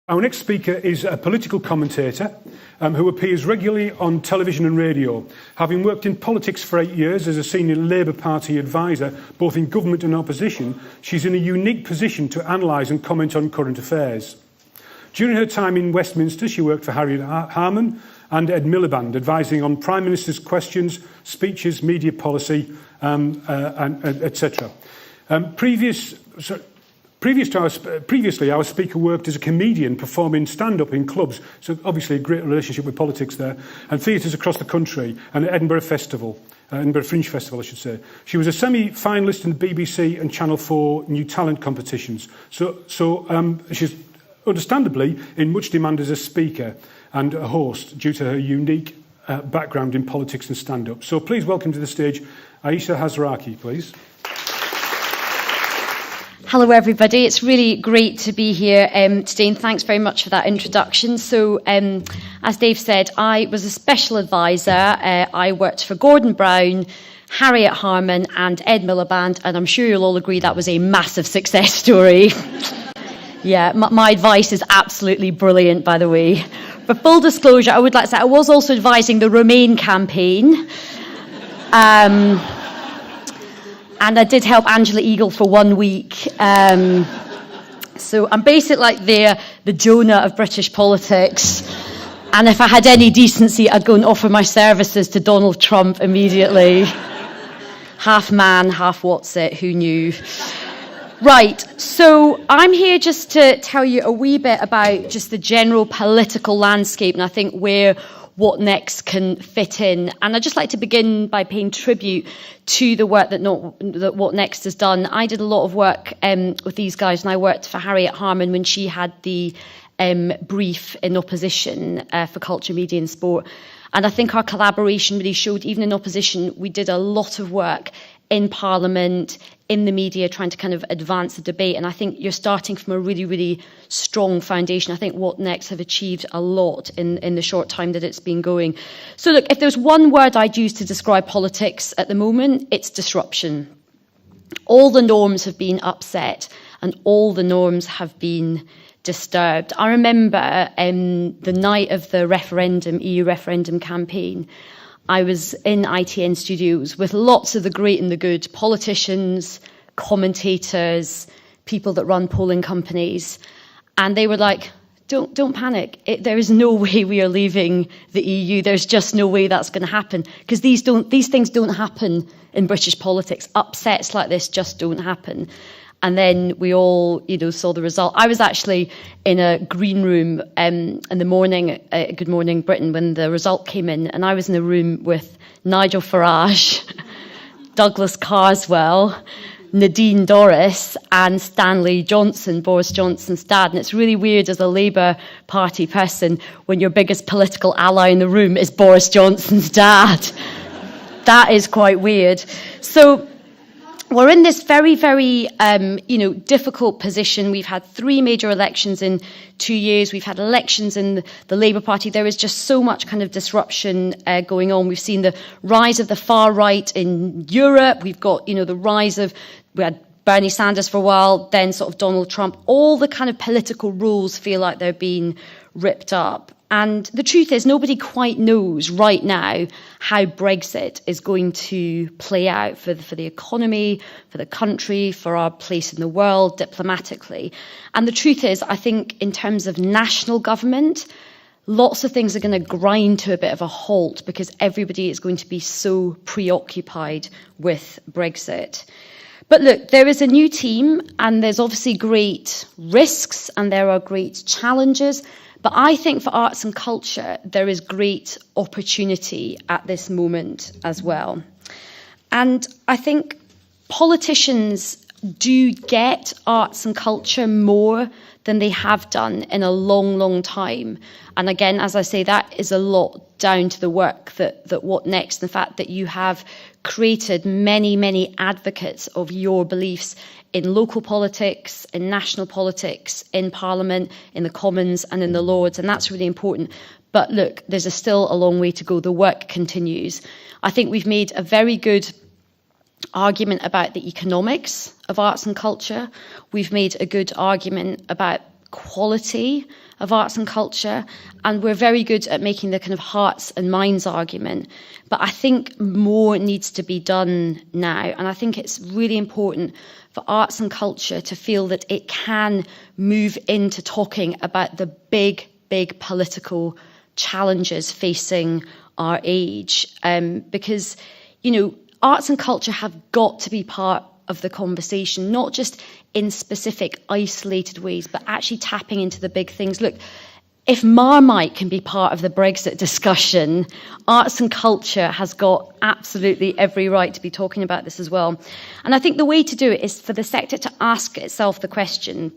Our next speaker is a political commentator who appears regularly on television and radio. Having worked in politics for 8 years as a senior Labour Party advisor, both in government and opposition, she's in a unique position to analyse and comment on current affairs. During her time in Westminster, she worked for Harriet Harman and Ed Miliband, advising on Prime Minister's questions, speeches, media policy, etc. Previously, our speaker worked as a comedian performing stand-up in clubs, so obviously a great relationship with politics there, and theatres across the country, and at Edinburgh Fringe Festival, I should say. She was a semi-finalist in the BBC and Channel 4 New Talent competitions, so she's understandably in much demand as a speaker and a host due to her unique background in politics and stand-up. So please welcome to the stage Ayesha Hazarika, please. Hello everybody, it's really great to be here today, and thanks very much for that introduction. So as Dave said, I was a special advisor. I worked for Gordon Brown, Harriet Harman and Ed Miliband, and I'm sure you'll all agree that was a massive success story. Yeah, my advice is absolutely brilliant, by the way. For full disclosure, I would like to say I was also advising the Remain campaign. And I did help Angela Eagle for 1 week. So I'm basically like the Jonah of British politics. And if I had any decency, I'd go and offer my services to Donald Trump immediately. Half man, half what's it, who knew? Right, so I'm here just to tell you a wee bit about just the general political landscape, and I think where What Next can fit in. And I'd just like to begin by paying tribute to the work that What Next has done. I did a lot of work with these guys, and I worked for Harriet Harman when she had the brief in opposition for culture, media and sport. And I think our collaboration really showed, even in opposition, we did a lot of work in Parliament, in the media, trying to kind of advance the debate. And I think you're starting from a really, really strong foundation. I think What Next have achieved a lot in the short time that it's been going. So look, if there's one word I'd use to describe politics at the moment, it's disruption. All the norms have been upset and all the norms have been disturbed. I remember the night of the EU referendum campaign, I was in ITN studios with lots of the great and the good, politicians, commentators, people that run polling companies, and they were like, don't panic. There is no way we are leaving the EU. There's just no way that's going to happen, because these things don't happen in British politics. Upsets like this just don't happen. And then we all, saw the result. I was actually in a green room in the morning, Good Morning Britain, when the result came in, and I was in a room with Nigel Farage, Douglas Carswell, Nadine Dorris, and Stanley Johnson, Boris Johnson's dad. And it's really weird as a Labour Party person when your biggest political ally in the room is Boris Johnson's dad. That is quite weird. So we're in this very, very, difficult position. We've had 3 major elections in 2 years. We've had elections in the Labour Party. There is just so much kind of disruption going on. We've seen the rise of the far right in Europe. We've got, the rise of, we had Bernie Sanders for a while, then sort of Donald Trump. All the kind of political rules feel like they're being ripped up. And the truth is, nobody quite knows right now how Brexit is going to play out for the economy, for the country, for our place in the world, diplomatically. And the truth is, I think in terms of national government, lots of things are going to grind to a bit of a halt because everybody is going to be so preoccupied with Brexit. But look, there is a new team, and there's obviously great risks and there are great challenges. But I think for arts and culture, there is great opportunity at this moment as well. And I think politicians do get arts and culture more than they have done in a long, long time. And again, as I say, that is a lot down to the work that What Next, the fact that you have created many, many advocates of your beliefs in local politics, in national politics, in Parliament, in the Commons and in the Lords, and that's really important. But look, there's still a long way to go. The work continues. I think we've made a very good argument about the economics of arts and culture. We've made a good argument about quality of arts and culture, and we're very good at making the kind of hearts and minds argument. But I think more needs to be done now, and I think it's really important for arts and culture to feel that it can move into talking about the big political challenges facing our age, because, you know, arts and culture have got to be part of the conversation, not just in specific isolated ways, but actually tapping into the big things. Look, if Marmite can be part of the Brexit discussion, arts and culture has got absolutely every right to be talking about this as well. And I think the way to do it is for the sector to ask itself the question,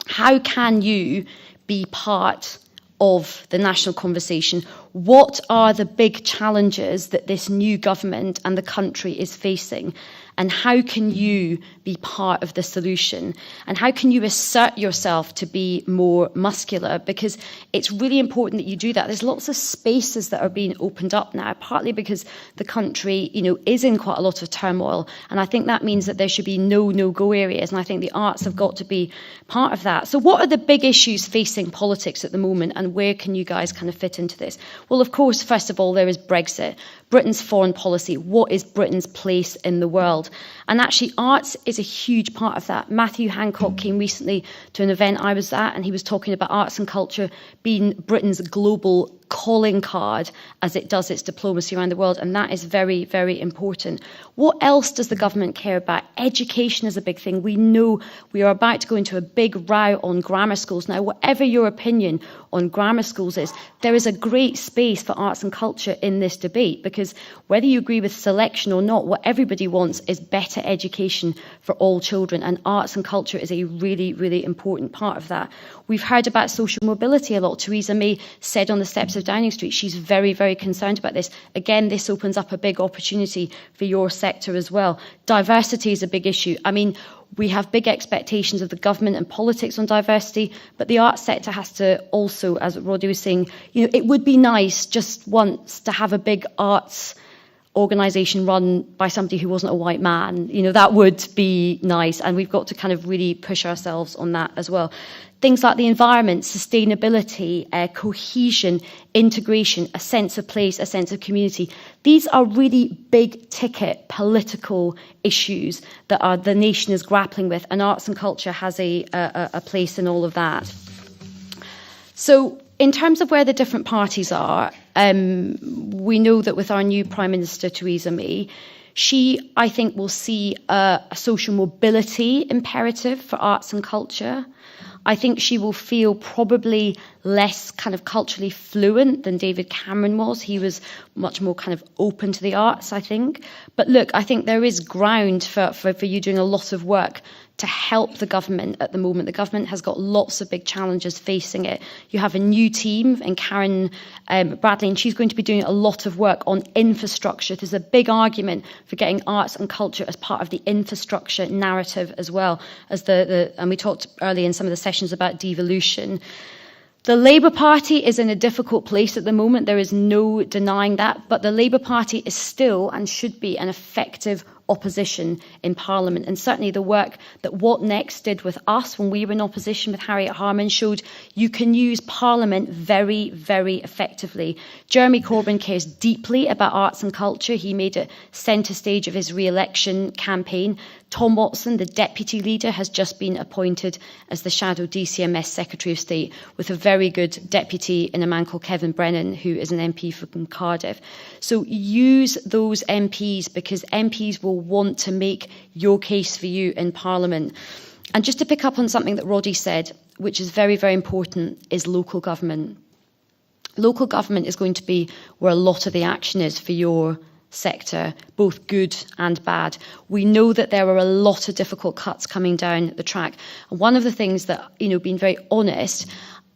how can you be part of the national conversation? What are the big challenges that this new government and the country is facing? And how can you be part of the solution? And how can you assert yourself to be more muscular? Because it's really important that you do that. There's lots of spaces that are being opened up now, partly because the country, you know, is in quite a lot of turmoil. And I think that means that there should be no-go areas. And I think the arts have got to be part of that. So what are the big issues facing politics at the moment? And where can you guys kind of fit into this? Well, of course, first of all, there is Brexit. Britain's foreign policy. What is Britain's place in the world? And actually, arts is a huge part of that. Matthew Hancock came recently to an event I was at, and he was talking about arts and culture being Britain's global calling card as it does its diplomacy around the world, and that is very, very important. What else does the government care about? Education is a big thing. We know we are about to go into a big row on grammar schools. Now, whatever your opinion on grammar schools is, there is a great space for arts and culture in this debate, because whether you agree with selection or not, what everybody wants is better education for all children, and arts and culture is a really, really important part of that. We've heard about social mobility a lot. Theresa May said on the steps of Downing Street she's very, very concerned about this. Again, this opens up a big opportunity for your sector as well. Diversity is a big issue. I mean, we have big expectations of the government and politics on diversity, but the arts sector has to also, as Roddy was saying, you know, it would be nice just once to have a big arts organisation run by somebody who wasn't a white man. You know, that would be nice, and we've got to kind of really push ourselves on that as well. Things like the environment, sustainability, cohesion, integration, a sense of place, a sense of community. These are really big ticket political issues that the nation is grappling with, and arts and culture has a place in all of that. So in terms of where the different parties are, we know that with our new Prime Minister, Theresa May, she, I think, will see a social mobility imperative for arts and culture. I think she will feel probably less kind of culturally fluent than David Cameron was. He was much more kind of open to the arts, I think. But look, I think there is ground for you doing a lot of work to help the government at the moment. The government has got lots of big challenges facing it. You have a new team in Karen Bradley, and she's going to be doing a lot of work on infrastructure. There's a big argument for getting arts and culture as part of the infrastructure narrative as well as and we talked earlier in some of the sessions about devolution. The Labour Party is in a difficult place at the moment. There is no denying that. But the Labour Party is still and should be an effective opposition in Parliament. And certainly the work that What Next did with us when we were in opposition with Harriet Harman showed you can use Parliament very, very effectively. Jeremy Corbyn cares deeply about arts and culture. He made it centre stage of his re-election campaign. Tom Watson, the deputy leader, has just been appointed as the shadow DCMS Secretary of State, with a very good deputy in a man called Kevin Brennan, who is an MP from Cardiff. So use those MPs, because MPs will want to make your case for you in Parliament. And just to pick up on something that Roddy said, which is very, very important, is local government. Local government is going to be where a lot of the action is for your sector, both good and bad. We know that there are a lot of difficult cuts coming down the track. And one of the things that, you know, being very honest,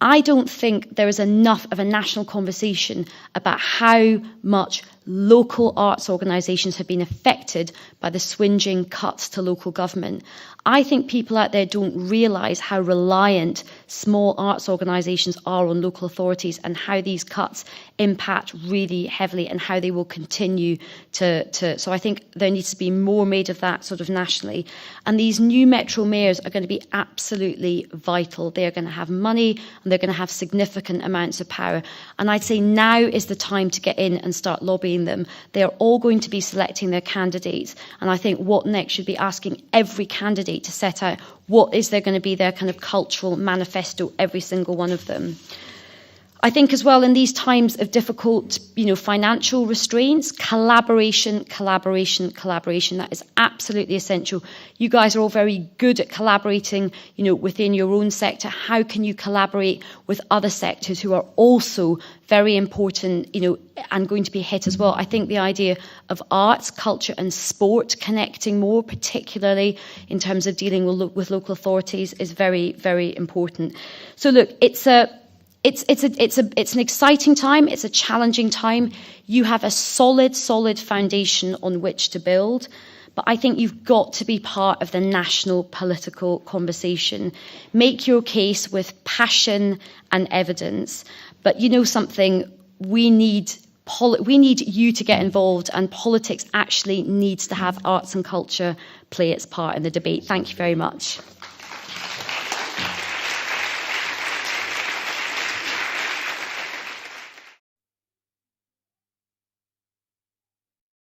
I don't think there is enough of a national conversation about how much local arts organisations have been affected by the swinging cuts to local government. I think people out there don't realise how reliant small arts organisations are on local authorities and how these cuts impact really heavily and how they will continue to. So I think there needs to be more made of that sort of nationally. And these new metro mayors are going to be absolutely vital. They are going to have money and they're going to have significant amounts of power. And I'd say now is the time to get in and start lobbying them. They are all going to be selecting their candidates. And I think what next should be asking every candidate to set out what is there going to be their kind of cultural manifesto, every single one of them. I think as well in these times of difficult, financial restraints, collaboration, that is absolutely essential. You guys are all very good at collaborating, within your own sector. How can you collaborate with other sectors who are also very important, and going to be hit as well? I think the idea of arts, culture and sport connecting more, particularly in terms of dealing with local authorities, is very, very important. So look, it's an exciting time. It's a challenging time. You have a solid foundation on which to build. But I think you've got to be part of the national political conversation. Make your case with passion and evidence. But something, we need you to get involved, and politics actually needs to have arts and culture play its part in the debate. Thank you very much.